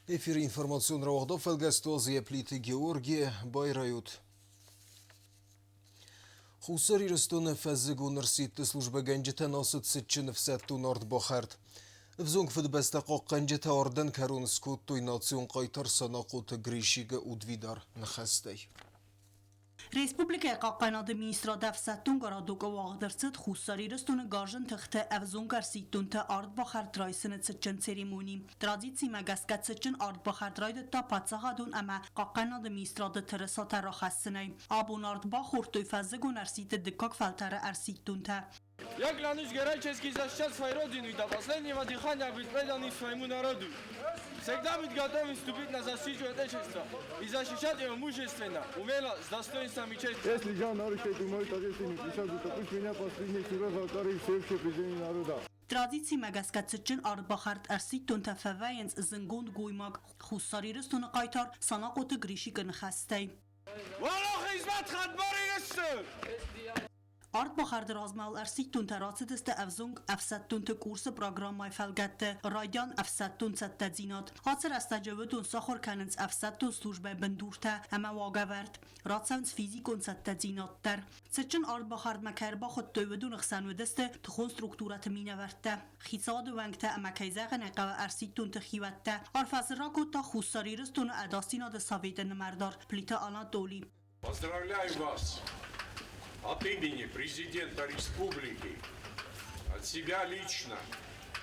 Эфир информацион равахда фэлгэстозия плиты Георгия Байрают. Хусари растона фаззигу нерсит служба ганджета насыт ситчин в сатту норд бахард. В зонг фэдбэстақа ганджета ордан карун скутту инацион қайтар санақута гришига удвидар нахастай. Республика Қаққанады министрада фсаттун гарадуга вағдырсыд хусари рыстуны гажын тыхты әвзун гарситтунты ард бахардрайсыны цычын церемони. Традиции мәгәскә цычын ард бахардрайды та пацағадун әмә Қаққанады министрады тырысата рахассынай. Абун ард бахуртуй фәззігун әрситі диккак фәлтары әрситтунты. Я клянусь героически защищать свою родину и до последнего дыхания быть преданным своему народу. Всегда быть готовым вступить на защиту Отечества и защищать его мужественно, умело, с достоинством и честью. Если я нарушаю мою ответственную присягу, то пусть меня последний суров алтарь всеобщего президента народа. Традиции мәгәскә цычын ард бахард әрситтунты фәвәйенс зынгунд гуймак хусари рыстуны қайтар санақоты гришигін хәстай. Вало хизмат хадбари рысту! Ард бахарdır azmal әрситтун тарацидісті әвзунг әфсәттунты курсы программай фәлгәтті райдан әфсәттун сәттәдзинат. Хацыр әстәжөвітун сахар кәнінс әфсәттун службе біндурта әмә вағавәрд. Рацәвінс физикун сәттәдзинаттар. Цычын ард бахард мәкәр бахыт төвідун ұқсанудісті тұхун структураты минәвәртті. Хисаду вәнгті әмә кәйзәғін әқәвә әрситтун тұхивәтті. Арфазыраку та хуссарирыстун әдастинады саветін мәрдар. Плита Анатолий. Поздравляю вас! От имени президента республики, от себя лично,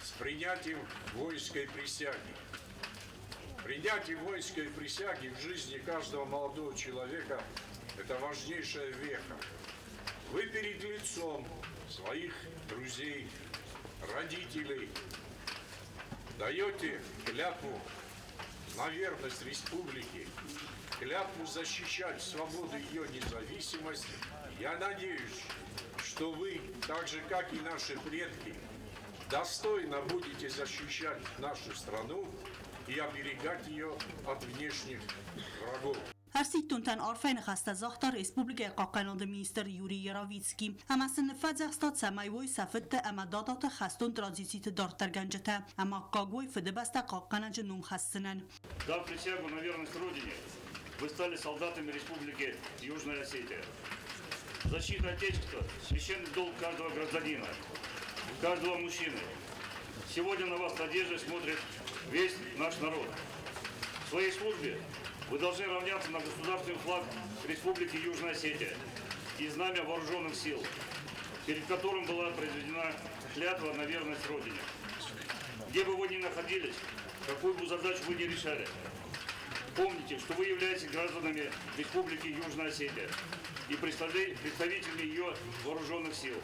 с принятием воинской присяги. Принятие воинской присяги в жизни каждого молодого человека – это важнейшая веха. Вы перед лицом своих друзей, родителей даете клятву на верность республике, клятву защищать свободу и ее независимость. Я надеюсь, что вы, так же как и наши предки, достойно будете защищать нашу страну и оберегать ее от внешних врагов. Әрситтунтан арфайн хастазахта Республика Қаққанады министр Юрий Яровицкий. Ама сынфадзахстат самайвой сафытты ама дадаты хастун традициты дартар ганджата. Ама кагвой фыдыбаста Қаққанады нум хассынан. Дав присягу на верность Родине, вы стали солдатами Республики Южная Осетия. Защита Отечества – священный долг каждого гражданина, каждого мужчины. Сегодня на вас с надеждой смотрит весь наш народ. В своей службе вы должны равняться на государственный флаг Республики Южная Осетия и знамя вооруженных сил, перед которым была произведена клятва на верность Родине. Где бы вы ни находились, какую бы задачу вы ни решали, помните, что вы являетесь гражданами Республики Южная Осетия и представителями ее вооруженных сил.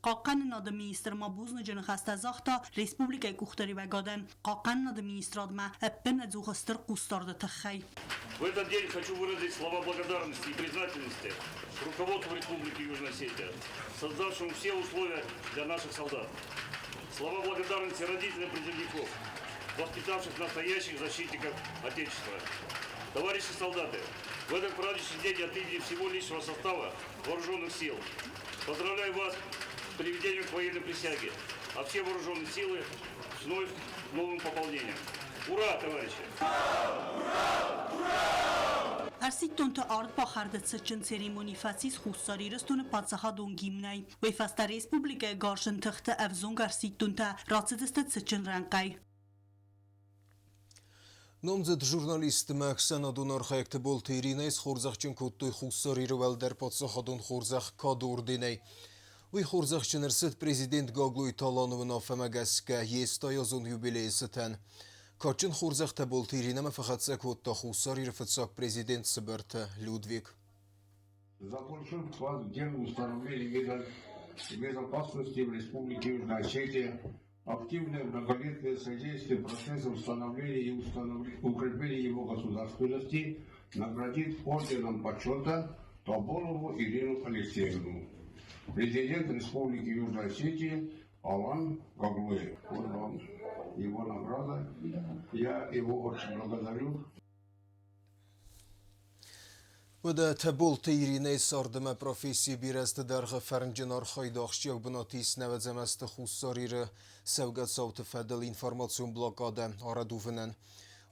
Қаққанын ады министр мабузны жын хастазахта Республика Кухтари Вагаден Қаққанын ады министрадма әппен әдзуғыстыр қустарды тұхай. В этот день хочу выразить слова благодарности и признательности руководству Республики Южная Осетия, создавшему все условия для наших солдат. Слова благодарности родителям призывников, воспитавших настоящих защитников Отечества. Товарищи солдаты, в этот праздничный день от имени всего личного состава вооруженных сил поздравляю вас с приведением к военной присяге, а все вооруженные силы с вновь новым пополнением. Ура, товарищи! Әрситтунты ард бахарды цычын церемони фасис хуссари рыстуны пацахадун гимнай. Вейфаста Республика гаршын тыхты әвзунг әрситтунты рацидысты цычын рәнқай. Номзет журналист Максана Дунархаякты болты Иринайс хорзахчын көттой хуссари рывалдар пацахадун хорзах кадурдинай. Уй хорзахчын ырсыт президент Гаглуй Талановын афамагаска естайозун юбилейсітен. Качын хорзахта болты Иринама фахатса көтта хуссари рыфатсак президент Сыбарта Людвиг. Заполучен в день установления безопасности в Республике Южная Осетия, активное многолетнее содействие процессу становления и укрепления его государственности наградит орденом почета Тоболову Ирину Алексеевну. Президент Республики Южная Осетия Алан Гаглуев. Вот вам его награда. Я его очень благодарю. وده تبولت ایرینه ساردمه پروفیسی بیرست درخ فرنجنار خایداخشی و بناتیس نوزم است خوصاری را سوگت سوت فدل اینفرماسیون بلاکاده آردوفنن.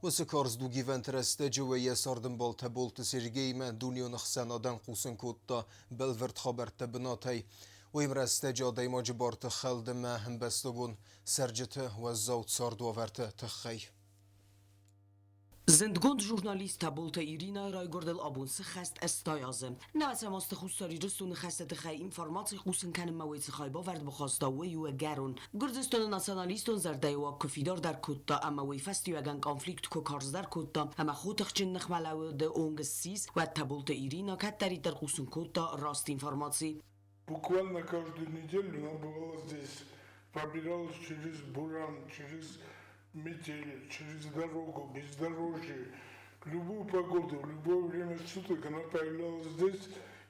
واسه کارزدوگی ونترسته جویه ساردن بالته بولت سرگیمه دونیون خسنادن قوسن کودتا بلورد خبرت بناتی و امرسته جاده ما جبارت خلدمه هم بستگون سرجته و زود سارد وورت تخی. زندگوند ژورنالیست بولت ایرینا رایگردل آبونس خست استایازم. نه ماست خوستاری رستون خسته تخی اینفورماتی خوسن کنم مویت خایبا ورد بخواستا و یو گرون. گردستان ناسیونالیستون زرده و کفیدار در کودتا اما وی فستی و گن کانفلیکت کو کارز در کودتا اما خودخ چن نخملو ده اونگ سیز و تبولت ایرینا کتری در خوسن کودتا راست اینفورماتی. Буквально каждую неделю нам бывало здесь, пробиралась через буран, через метель, через дорогу, бездорожье. В любую погоду, в любое время суток она появлялась здесь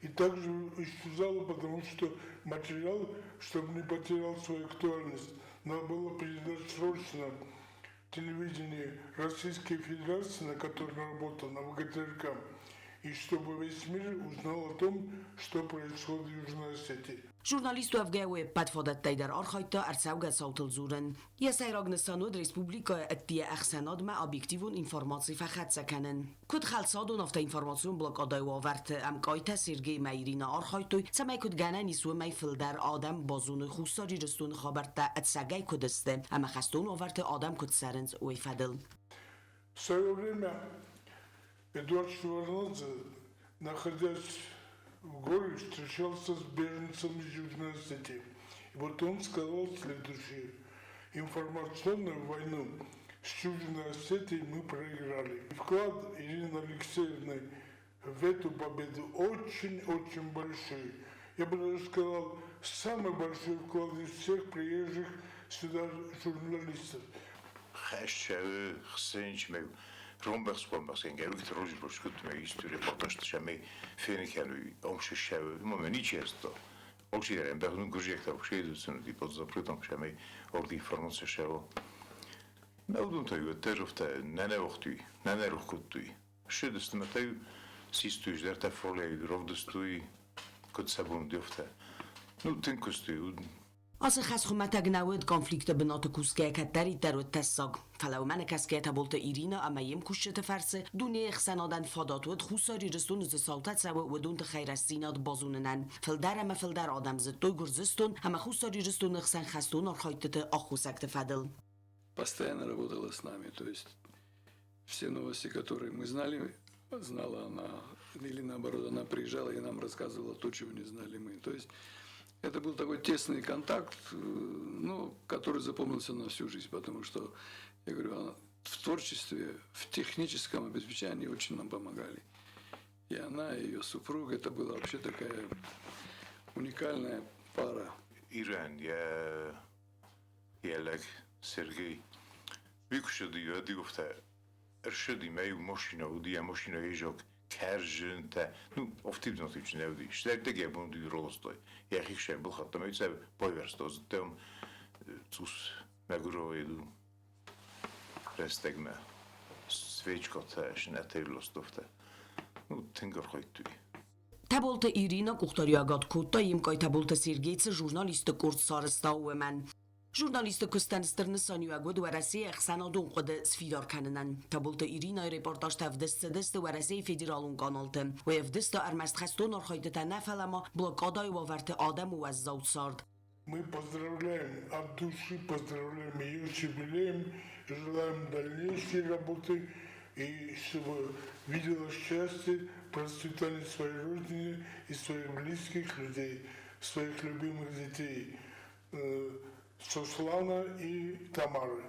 и также исчезала, потому что материал, чтобы не потерял свою актуальность, надо было передать срочно телевидение Российской Федерации, на котором работал, на ВГТРК, и чтобы весь мир узнал о том, что происходит в Южной Осетии. ژورنالیستو افگاوی پدفادت تایدر آرخایتا ارساوگا ساوتل زورن. یا سایراغنستانود ریسپوبلیکا اتیه اخساناد ما ابیکتیوون اینفورماسی فقط سکنن. کد خلصادون افتا اینفورماسیون بلک آدای واورت امکایتا سرگی مایرینا آرخایتوی سمای کد گنه نیسو میفل در آدم بازون خوستاری رستون خابرتا اتساگای کدسته اما خستون واورت آدم کد سرنز وی فدل. В свое время Эдуард Шеварднадзе, находясь в горе, встречался с беженцами из Южной Осетии. И вот он сказал следующее. Информационную войну с Южной Осетией мы проиграли. И вклад Ирины Алексеевны в эту победу очень-очень большой. Я бы даже сказал, самый большой вклад из всех приезжих сюда журналистов. Rombergs kwam pas en gelukkig roze voor schut met historie potash tshame fenikeanu omshe shawe moment niet chesto ook zie er een project ook zie dus een die pot zaprutam tshame ook die formatie shawe nou doen toe terofte nene ochtui nene rochkutui shedest mateu sistuj der ta folle rovdestui kot sabun dufte nu tinkustu از خس خمتگ نود کانفلیکت بنات کوسکه کتری در تساگ فلو من کسکه تبولت ایرینا اما یم کشت فرسه دونه خسنادن فادات ود خوساری رستون ز سالتت سو و دون خیر استیناد بازوننن فلدر اما فلدر آدم ز توی گرزستون اما خوساری رستون خسن خستون архайтет ахусакт фадел. Постоянно работала с нами, то есть все новости, которые мы знали, знала она, или наоборот, она приезжала и нам рассказывала то, чего не знали мы. То есть это был такой тесный контакт, ну, который запомнился на всю жизнь, потому что, я говорю, она в творчестве, в техническом обеспечении очень нам помогали. И она, и ее супруг, это была вообще такая уникальная пара. Иран, я Сергей, викушади я дигофта, erшади маю машина, удия машина ежок. Kerжente, ну, офтивно типично не вди. Шлек деге бунди ролостой. Я хикше был хатта мейца поверстоз. Тем цус мегуроведу рестегме свечкота шнетейлостовте. Ну, тенгар хойтуи. تبولت ایرینا قختاریاگات کوتا یم کای تبولت سیرگیتس ژورنالیست کورد سارستا و من. ژورنالیست کستنسترن سانیوگود ورسی اخسانادون قد سفیدار کننن. تبولت ایرینا رپورتاج تفدست ورسی فدرالون کانالتن و افدست ارمست خستون архайтета نفلما блокадой واورت آدم و از زود سارد. Мы поздравляем от души, поздравляем ее с юбилеем, желаем дальнейшей работы и чтобы видела счастье, процветание своей родины и своих близких людей, своих любимых детей. Сослана и Тамары,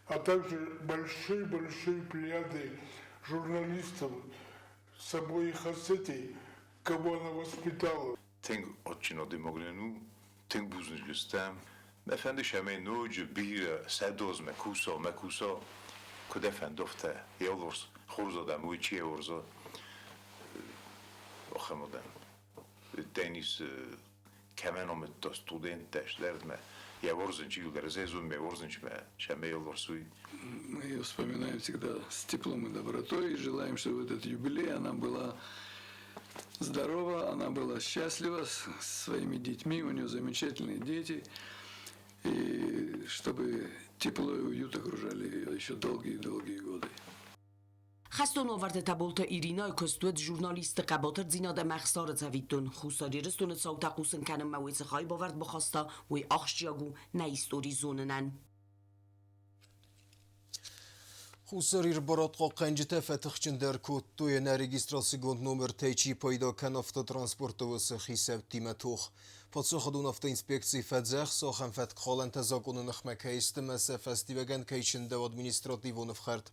а также большой-большой плеяды журналистов с обоих Осетий, кого она воспитала. Tenk otchino demoglenu, tenk buznistem. Efendişeme noje bir sadoz mekuso, kudefend dofte yolvors xorzadam uichi orzo. Oxamodam. Tenis kemenomet studentes derdme. Я ворзанч юлер зезун ме ворзанч ме шамейл ворсуй. Мы ее вспоминаем всегда с теплом и добротой и желаем, чтобы этот юбилей она была здорова, она была счастлива с своими детьми, у нее замечательные дети, и чтобы тепло и уют окружали ее еще долгие-долгие годы. خستون آورده تبولت ایرینا کستوت ژورنالیست قباتر زیناد مخسار زویدون خوصاری رستون صوت قوسن کنم مویز خواهی باورد بخواستا وی آخشیاگو نیستوری زوننن. خوصاری برات قنجته فتخچن در کود توی نرگیستراسیگوند نومر تیچی پیدا کن افتا ترانسپورت و سخی سبتیمه توخ. پادشاه دون افتا اینسپکسی فدزخ ساخن فت خالن تزاقون نخمک هیست مسه فستیوگن کیشن دو ادمینستراتیو نفخرد.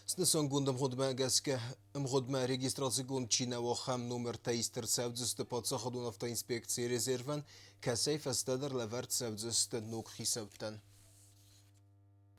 سنسان گوندم خودمه گسکه خودمه رگیستراسیگوند چینه و خم نومر تیستر سبزست پادشاه دون افتا اینسپکسی رزرون کسی فستدر لورد سبزست نوکخی سبتن.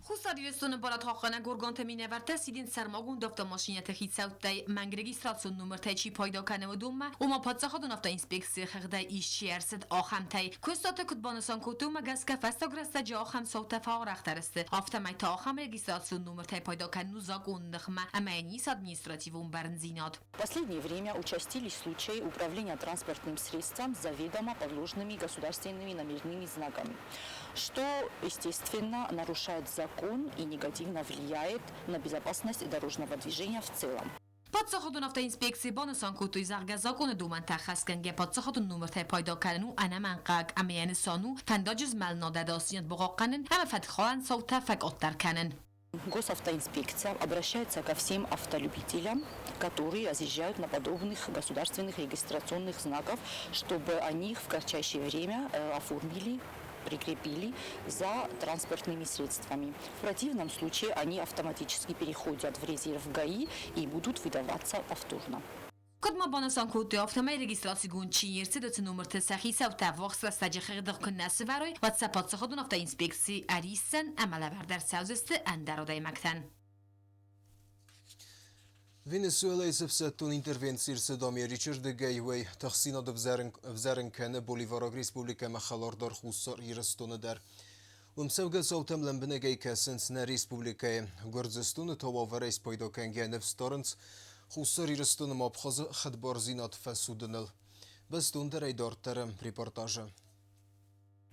خوصاری رستون برات خانه گرگان تمینه ورته سیدین سرماگون دفتا ماشینت خیت سوتی منگ رگیستراسیون نمر تی چی پیدا کنه و دومه و ما پادشاه دون افتا اینسپکسی خرده ایشی ارسد آخم تی کستات کتبانسان کتو مگس که فستا گرسته جا آخم سوت فاغرخ ترسته آفتا می تا آخم رگیستراسیون نمر تی پیدا کنه زاگون نخمه اما نیست административум барнзинат. В последнее время участились случаи управления транспортным средством с заведомо подложными государственными номерными знаками, что, естественно, нарушает закон и негативно влияет на безопасность дорожного движения в целом. پادشاه دون افتا اینسپکسی بانسان کوتوی زرگزا کنه دو منطقه کنگه پادشاه دون نمر تی پیدا کنه انا منقق اما یعنی سانو فنداجز ملناده داسیت بقاقنن اما فتخوان صوته فک اتر کنن. Госавтоинспекция обращается ко всем автолюбителям, которые разъезжают на подобных государственных регистрационных знаков, чтобы они их в кратчайшее время оформили, прикрепили за транспортными средствами. В противном случае они автоматически переходят в резерв ГАИ и будут выдаваться повторно. کدما بانسان کوتی آفتمای رگیستراسیگون چینیر سیدت نمر تسخی سوت وقت استاجی خیردق کننس وروی و تسپات خودون افتا اینسپکسی اریسن عمل بردر سوزست اندرودای مکتن. Venezuela is upsetton intervențiir Sedamia Richard de Gaiway تخصینا بزرن کنه بولیوارا ریسپوبلیکا مخالار خوصار ایرستون در. ومسوگا سوتم لنبنه گای کسنس نه ریسپوبلیکای گرزستون تواوره ایس پیدا کنگه نفستارنس خوصاری رستون مابخاز خدبارزینات فسودنل. بستون در ایدارترم ریپورتاژه.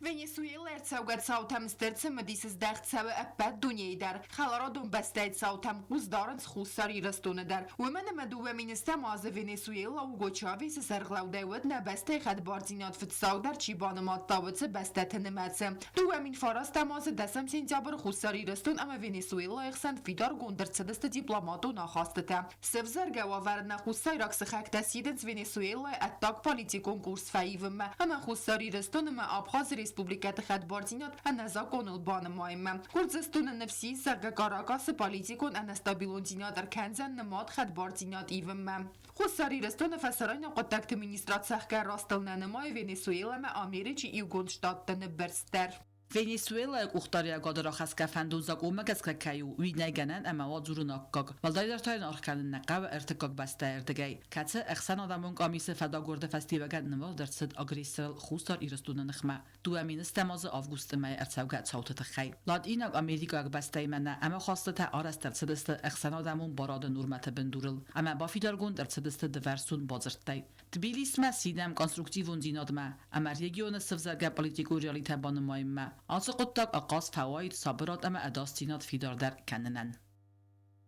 Venezuela ertsavgat sautam stertse medisez dagtsave apad dunyayder. Xalarodun bastayt sautam quzdarans xussari rastonedar. Wemene meduve ministem az Venezuela Hugo Chavez serglawdawet na bastay khadbarzinat fitsaudar chibanemat tavetse bastatenematse. Duvemin faras tamaz desem sentyabr xussari raston ama Venezuela ixsan fidar gondertsedeste diplomato nakhastete. Sevzer gawavarna xussay raks khaktasidens Venezuela attak politikon kurs faivme. Ama xussari raston ma abkhaz республиката Хадбардинот аназаконул банамайм. Курдзастун нефси сага Каракас политикон анастабилондинот арканзан намад Хадбардинот ивм. Хуссари рестон фасарайн контакт администрациях растал на намай Венесуэла ма Америчи и Гонштадтен берстер. Venezuela uxtarıya qadara xəskə fənduzaq olma qəskə kəyu uynəgənən əməva zurun haqqaq. Valdaylar tayın arxanın nəqəv ərtiqaq bəstə ərdiqəy. Kəçə əxsən adamın qamisi fəda gördə fəstivəgən nəvə dərsid agresiyal xustar irəstuna nəxmə. Du əmin istəmazı avqust əməy ərtsəvgət çavtı xəy. Lad inaq Amerikaq bəstəy mənə əmə xastı tə arəst dərsidistə əxsən adamın baradı nurmətə binduril. Əmə bafidargun dərsidistə dversun bazırtday. Tbilismə sidəm konstruktivun zinadmə. Əmə regionı sıvzərgə politiku realitə banımayımə. Asıqıttaq aqas fəvaid sabırat əmə ədastinat fidardər kənənən.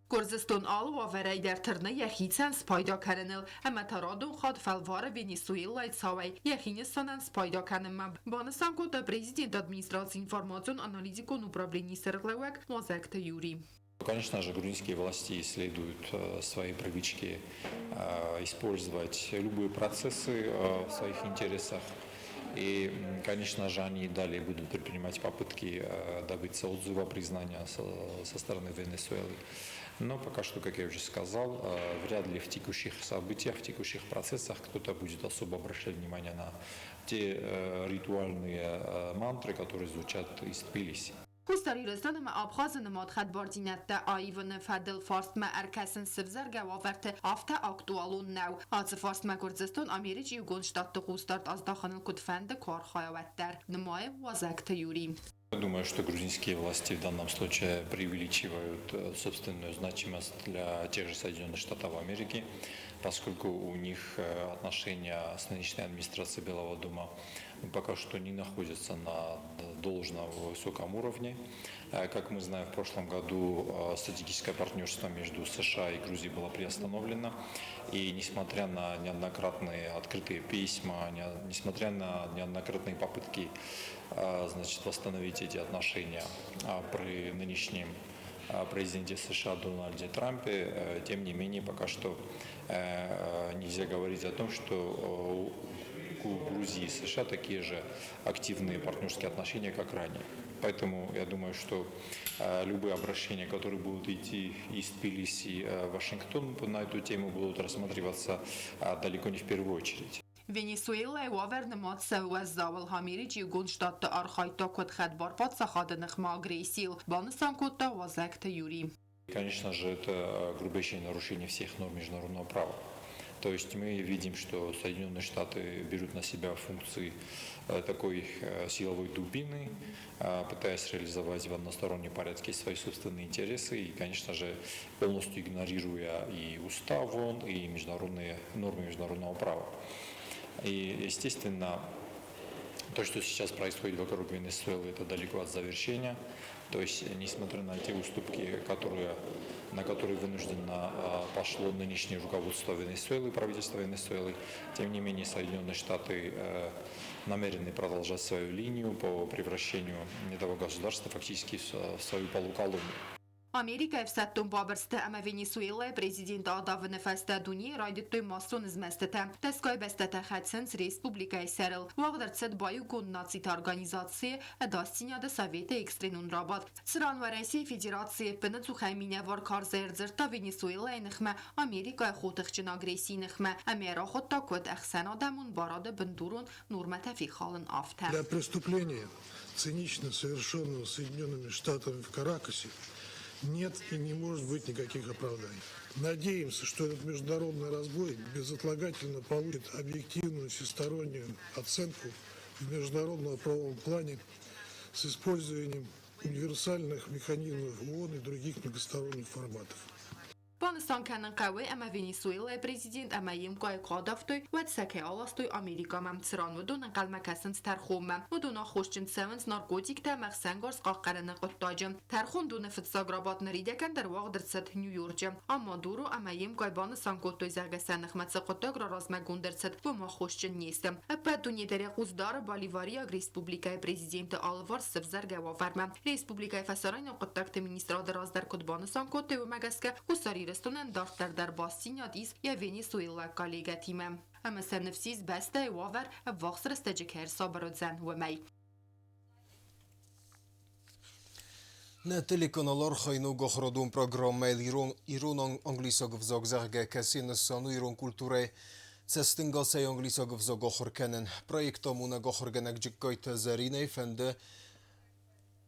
Kurdistan alva verey der tırnı yəxitsən spayda kənənil, əmə taradun xad fəlvarı Venezuela itsavay, yəxinistanən spayda kənənmə. Banısan koda prezident administrasiya informasyon analizikon upravleni sərqləvək Mozakta Yuri. Конечно же, грузинские власти исследуют свои привычки использовать любые процессы в своих интересах. И, конечно же, они далее будут предпринимать попытки добиться отзыва признания со стороны Венесуэлы. Но пока что, как я уже сказал, вряд ли в текущих событиях, в текущих процессах кто-то будет особо обращать внимание на те ритуальные мантры, которые звучат из Тбилиси. Хуστари рестан ма абхаз намад خدباردینت آیون فدل فارست ما ارکسن سفزر گواورت آفتا اکتوالون نو آز فارست ما کردستان آمیریچ یوگونشتات خوستارت از داخل کدفند کار خواهد در نمای وزکت یوری. Думаю, что грузинские власти в данном случае преувеличивают собственную значимость для тех же Соединенных Штатов Америки, поскольку у них отношения с нынешней администрацией Белого дома пока что не находятся на должном высоком уровне. Как мы знаем, в прошлом году стратегическое партнерство между США и Грузией было приостановлено. И несмотря на неоднократные открытые письма, несмотря на неоднократные попытки восстановить эти отношения при нынешнем президенте США Дональде Трампе, тем не менее, пока что нельзя говорить о том, что у Грузии и США такие же активные партнерские отношения, как ранее. Поэтому я думаю, что любые обращения, которые будут идти из Тбилиси в Вашингтон на эту тему, будут рассматриваться далеко не в первую очередь. Վենեսուելայի վավերնմոտ սևուես զավալ համիրիջի գունշտատը արխայտո կոտ խedvar պատսախադնխ մագրեսիլ, բանստան կոտը вазекта Юрий. Конечно же, это грубейшее нарушение всех норм международного права. То есть мы видим, что Соединенные Штаты берут на себя функции такой силовой дубины, пытаясь реализовать в одностороннем порядке свои собственные интересы и, конечно же, полностью игнорируя и устав ООН, и международные нормы международного права. И, естественно, то, что сейчас происходит вокруг Венесуэлы, это далеко от завершения. То есть, несмотря на те уступки, на которые вынужденно пошло нынешнее руководство Венесуэлы, правительство Венесуэлы, тем не менее Соединенные Штаты намерены продолжать свою линию по превращению этого государства фактически в свою полуколонию. Ամերիկայով սատտում բաբրստը ամա Վենեսուելայի prezident ադավը նվաստա դունի ռայդտոյ մասոն զմեստետը տեսկոյ բեստետը խացենց ռեսպուբլիկայի սերել ուաղդրցետ բայու կոննացիտ արգանիզացիය դաստինյադը սովետը էքստրենուն ռաբատ սրանվարենսի ֆեդերացիය պնծ ու խայմինյա որ կարզեր ձրտա Վենեսուելայի նխմը Ամերիկայի խոտղջն ագրեսի նխմը ամերախոտա կոտ əxsən adamın barada бендурун нурмətəfi xalın after. Для преступления, цинично совершенного Соединенными Штатами в Каракасе, нет и не может быть никаких оправданий. Надеемся, что этот международный разбой безотлагательно получит объективную всестороннюю оценку в международном правовом плане с использованием универсальных механизмов ООН и других многосторонних форматов. Բանստան կանն կավե ամա Վենեսուելայի prezident ամա իմկայ կադավտոյ վեցակե ալաստոյ Ամերիկամամ ծրան վդուն ընկալմակասնց թարխում վդուն ախոշջն սևնց նարկոտիկ թե մեղսանգորս կաղկարանը qıttacım. Թարխուն դունը ֆծագրաբատների դեկան դրվաղ դրցետ Նյու Յորքը. Ամա դուրու ամա իմկայ բանստան կոտոյ զարգասանıq մացկոտոգ ռազմագուն դրցետ բում ախոշջն նեստը. Ապա դունի դերեխուզդարը Բոլիվարիա ռեսպուբլիկայի prezidenti Alvar Սվզարգավավարմա. Ռեսպուբլիկայի ֆասարան օկտակտը մինիստրադը ռազդար կոտ բանստան կոտոյ ու մագասկա հուսարի Ստունեն դարտար բաստինյատ իս և Վենեսուելա կալեգա թիմը։ Ամսանվսիս բաստը ուավար վաղսր ստեջիկ հեր սաբրոդзен ումայ։ На телеканалар хайну гохрадун программа Ирон англисаг взагзагга касин сану Ирон культуры цестингасай англисаг взагохорканен проектамуна гохорганак джиккайта заринай фенде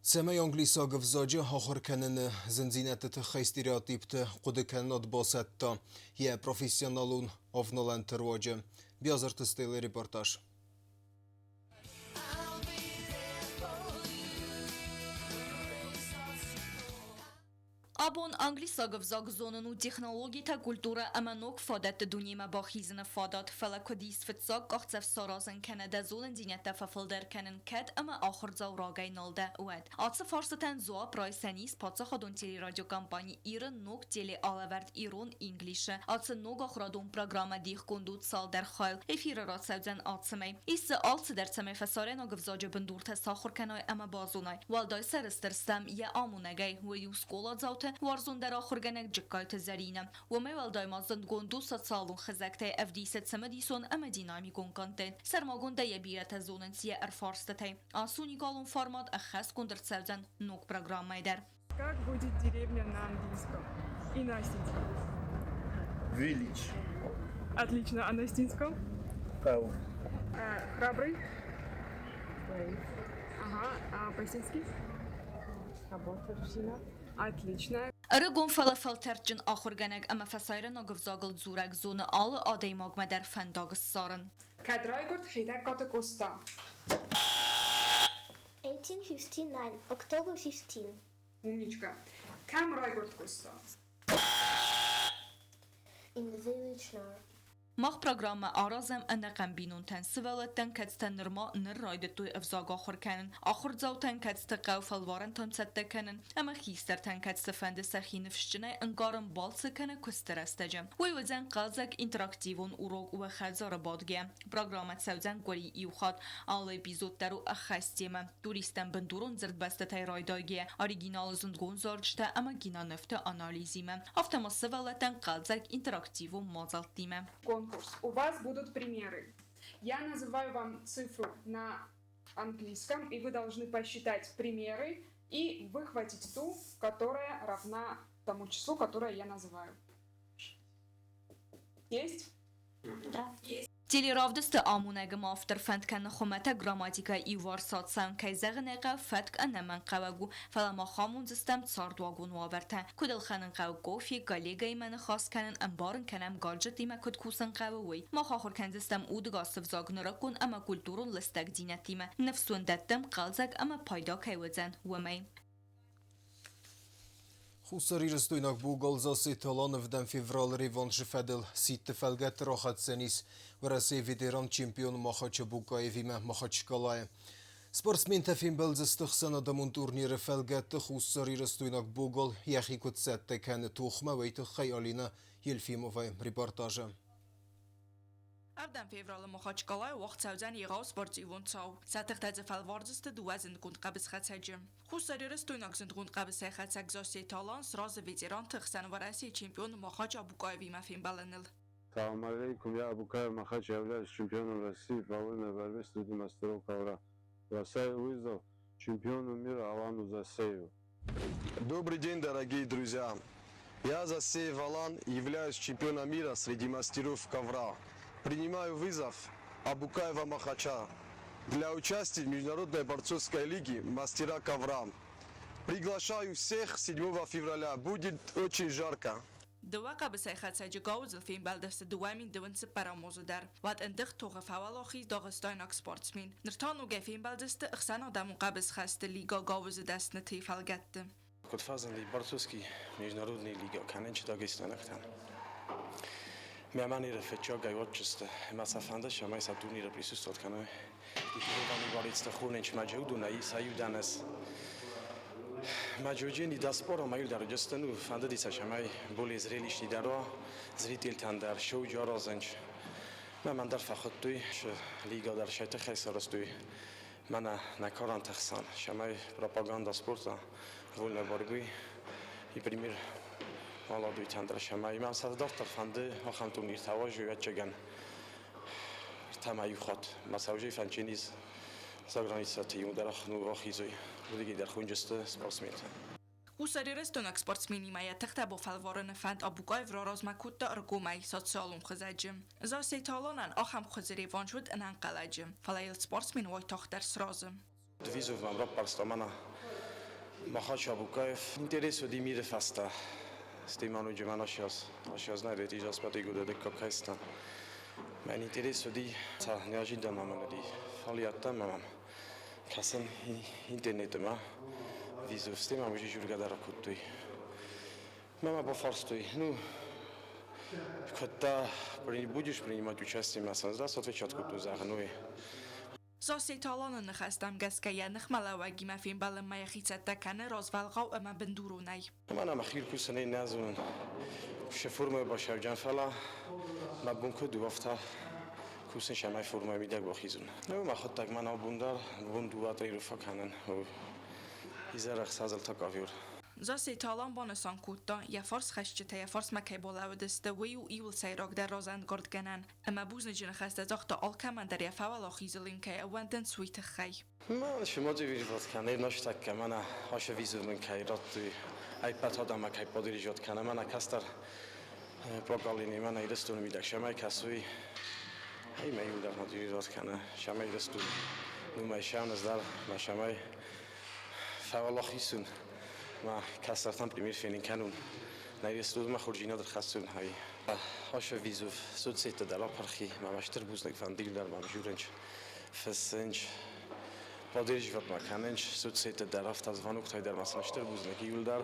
سمای انگلیسا گفزاجه هاخر کنن زنزینت خیستیراتیبت قد کنات باست تا یه پروفیسیونالون آفنالن ترواجه بیازر تستیل ریپورتاج Абон англисагов загзонну технологията культура аманок фадат дунима бахизна фадат фалакодис фитсак гахцев саразен Канада золен динята фафылдер канен кад ама ахыр заврагай налда уад. Атсы фарсатан зоа прайсанис патса хадон теле радио компания Иран нок теле алаверд Ирон инглише. Атсы ног ахрадон программа дих кондут салдер хайл эфир рацавзен атсымай. Иссы алцы дерцаме фасарен агвзаджа бендурта сахыр канай ама базунай. Валдай сарстерстам я амунагай вю скола زاوته وارزون در آخر گنگ جکایت زرینه و میول دایمازن گوندو سالون خزکته افدیست سمدیسون اما دینامی گونکانته سرماگون ده یبیرت زوننسیه ارفارسته آسونی کالون فرماد اخص کندرت سوزن نوک программ майдер. Как будет деревня на английском и на осетинском? Village. Отлично. А на осетинском? Cow. Храбрый? Ага. А по-осетински? Работавщина. Отлично. Ргон фалафал терджин آخر گنگ اما فسایره نگفزاگل زورگ زون آل آدی ماگمه در فنداگ سارن. Кадрайгорд Хидакота Коста. 1859, October 15. Умничка. Кам Райгорд Коста. In the village now. Mach programma arazem en der Gambinun ten Siveletten ketsten Nirma nirraidet du Evzaga kennen, Achrzau ten ketste Gaufal waren tanzette kennen, ama Chister ten ketste fende Sachine Fschene en Garum Balze kennen Kusterestege. Wizen Kalzek interaktivun urog u Chazara Badge. Programma Sauzen Gori Iuchat, alle Epizod daru a Chastime. Turisten Bendurun zert beste Teiraidage, Original sind Gonzorgste ama Gina Nefte Analysime. Auf dem Siveletten Kalzek interaktivun Mozaltime. Конкурс. У вас будут примеры. Я называю вам цифру на английском, и вы должны посчитать примеры и выхватить ту, которая равна тому числу, которое я называю. Есть? Да. Есть. Teleravdeste amunege mafter fend kan khomata grammatika i warsat san kayzagnega fatk anaman qawagu falama khamun sistem tsardwagun waverte kudel khanan qaw gofi galega iman khas kanan ambarn kanam galjet ima kud kusan qawi ma khor kan sistem udga savzagnarakun ama kulturun listag dinatima nafsun dattam qalzak ama payda kaywazen wamay Хусари растойнак бугал засе талан в феврал реванш федел ситте фелгет рахат сенис врасе ветеран чемпион Махача Букаевиме Махачкалае. Спортсмен тафим белзестахсана дамун турниры фелгет хусари растойнак бугал яхикут сетте кәне тухма вейты хайалина Елфимовай репортажа. Avdan fevral Махачкалай вақт саузан иғау спортивун цау. Сатықтадзы фалвардысты дуазын гунд қабыз хатсаджым. Хусари растойнак зынд гунд қабыз хатсаг зосе талан сразу ветеран тықсан вараси чемпион Махача Букаеви мафим баланыл. Салам алейкум, я Абукаев Махач, являюсь чемпионом России по вольной борьбе среди мастеров ковра. Бросаю вызов чемпиону мира Алану Засееву. Добрый день, дорогие друзья. Я Засеев Алан, являюсь чемпионом мира среди мастеров ковра. Принимаю вызов Абукаева Махача для участия в Международной борцовской лиге мастера ковра. Приглашаю всех 7 февраля. Будет очень жарко. Два قبض خدساج گاوز الفیلم بلدست دوامین دوانس پراموزو در واد اندخ توغ فوالاخی داغستان اک سپورتسمین نرتانو گه فیلم بلدست اخسان آدمو قبض خست لیگا گاوز دست نتی فلگت Код фазан ли борцовский международный лига каненч Дагестан ахтан. Мямани рефечо гайвотчест масафанда шамай сатуни реприсустот каной. Диховани варицта хурненч маджуду на исаюданес. Маджуджени даспора маюл дар ҷастану фандади сашамай боли зрелищни даро зрителтан дар шоу ҷорозанч ман дар фахоттуй лига дар шайта хайсарастуй мана накоран тахсан шамай пропаганда спорта вольна борьбы и пример молодой тандра шамай ман саддоктор фанды охам турнир таважу ячаган тамаю хот масавжи фанчиниз за граница тим дарах ну охизой دیگه در خونجسته سپورتسمن. Хусари рестонак спортсмени мая тахта бо фалворен фанд Абукаев роз макут да аргумай социалум хазаджим. За сеталонан ахам хазери ваншуд анан қаладжим. Фалайл спортсмен вай тахтар сразым. Двизов мамра парстамана. Махач Абукаев интересу ди мире фаста. Стиману джемана шас. Шас найде ти жас пати гуде де капкайстан. Мен интересу ди та неожиданно мамади. Фалиатта мамам. Касан интернетма визу система може жургадара куттуй. Мама по фарстуй. Ну, когда будешь принимать участие, масса раз отвечать кутту загнуй. За сеталан нхастам гаская нхмалаваги мафин балам маяхицата кане розвалгау ама бендурунай. Мана махир кусане назун. شفرم با شوجان فلا مبون که دو هفته کوسن شمای فرم میده با خیزون. نه ما خود تک من آبوندار بوندوات ایروفا کنن و ایزرخ سازل تا کافیور. زاسی تالان بانسان کوتا یا فارس خشته یا فارس مکی بالا و دسته ویو ایول سیراک در رازند گرد گنن اما بوز نجن خسته زاخت آل کمان در یا فوال آخیزلین که اوندن سویت خی. ما شما دیویر وقت کنه نشته که من هاش ویزو من که رات ای پتا دام که پادری جات کنه من کاستر پروگالینی من ایرستون میده شما کسوی ای میول در مدیری رات کنه شما ایرستون نمیشان از در ما شما فوال آخیزون ما کسرتان پریمیر فینین کنون نیستود ما خورجینا در خستون های هاش ویزو سود سیت در آپرخی ما مشتر بوز نگفن دیل در مامجورنج فسنج پادریج وقت مکننج سود سیت در افت از وانوک تای در مسنشتر بوز نگیول در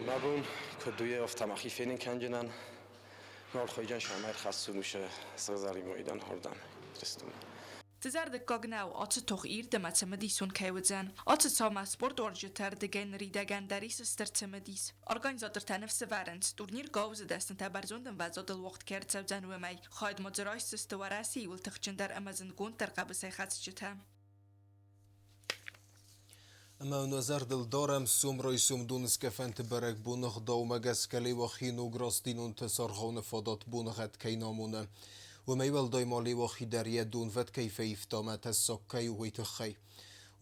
ما بون کدوی افت مخی فینین کنجنن نال خویجان شمار خاصونوش سازاری مویدان هردان رستون Tizar de kagnau atse toch ir de matsemedison kaiwzen. Atse sama sport orgeter de generi de genderis stertsemedis. Organisator tenefse varens turnier gauze desten tabarzunden vazodel waqt kertsevzen wemay. Khayd modzerais stewarasi ul tkhchinder amazin gunter qabse khatschitam. اما نظر دل دارم سوم رای سوم دونس کفنت برک بونخ داومگس کلی و خینو گراستین انتصار خون فادات بونخت کی نامونه و میول دای مالی و خیدریه دون ود کیف ایفتامت از ساکی و ویت خی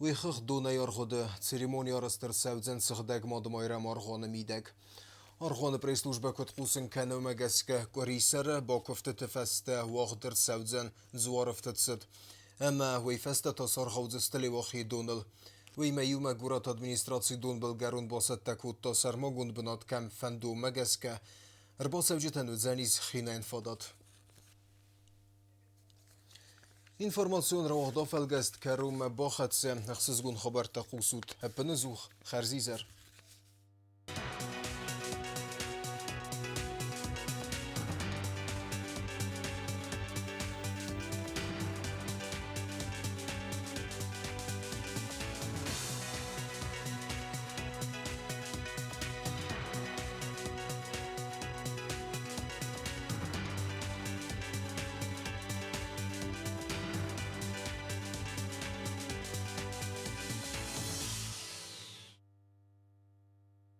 وی خخ دونه یارخوده سریمونی آرستر سوزن سخدگ مادمایرم آرخانه میدگ آرخانه پریسلوش بکت قوسن کنو مگس که گریسر با کفتت فسته واخدر سوزن زوارفتت سد اما وی فسته تاسار خوزستلی و خی دونل وی میوم گورات ادمینستراسی دون بلگرون باست تکوت تا سرماگوند بنات کم فندو مگس که ارباسو جتن و زنیز خینه انفادات اینفورماسیون را وقتا فلگست که روم باخت سه اخصیزگون خبر تقوسود هپنزوخ خرزیزر